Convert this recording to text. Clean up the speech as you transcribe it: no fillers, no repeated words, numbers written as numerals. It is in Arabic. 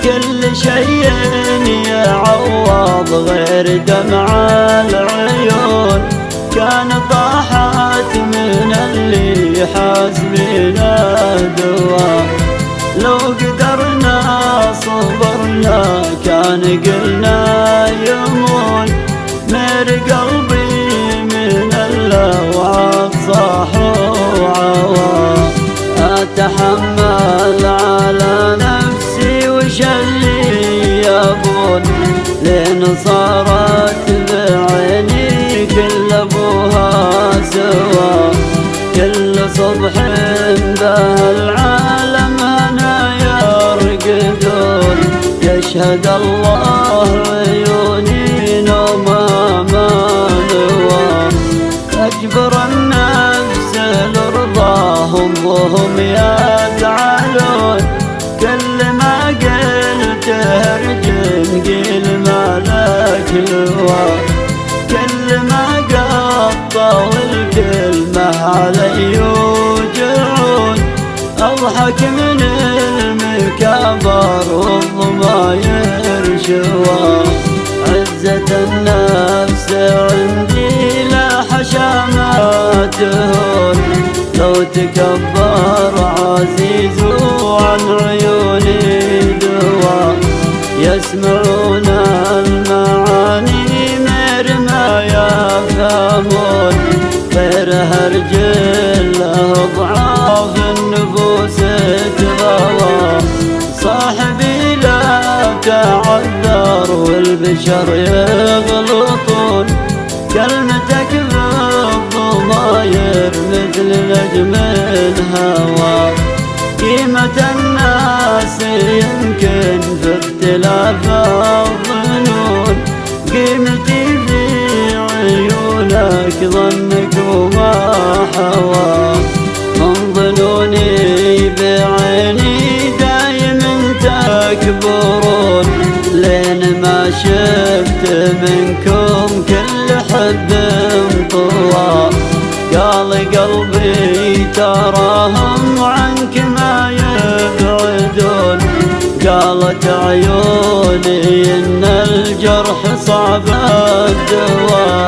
كل شيء يعوض غير دمع العيون، كان طاحت من اللي حاسبنا دوا. لو قدرنا صبرنا كان قلنا يمون، مير قلبي من اللوعة صاح وعوا. أتحمل على نفسي وش اللي يبون، لين صارت بعيني كل أبوها سوا. كل صبح به العالم هنا يرقدون، يشهد الله عيوني نوما ما نوى. أجبر النفس لرضاهم وهم يزعلون، كل ما قلت ارجم قيل ما لك لوا. كل ما قطوا الكلمة علي يوجعون، أضحك من المكابر والضماير شوا. عزة النفس عندي لا حشا تهون، لو تكبر عزيز عن عيوني دوا. يسمعون المعاني مير ما يفهمون، غير هرجل ضعاف النفوس تغوى. صاحبي لا تعذر والبشر يغلطون، كلمتك بالضماير مثل نجم الهوى. قيمة الناس يمكن في اختلاف الظنون، قيمتي في عيونك ظنك وما حوى. من ظنوني بعيني دايم تكبرون، لين ما شفت منكم كل حب طوى. قال قلبي تراهم عنك ما يبعدون، قالت عيوني إن الجرح صعب الدوا.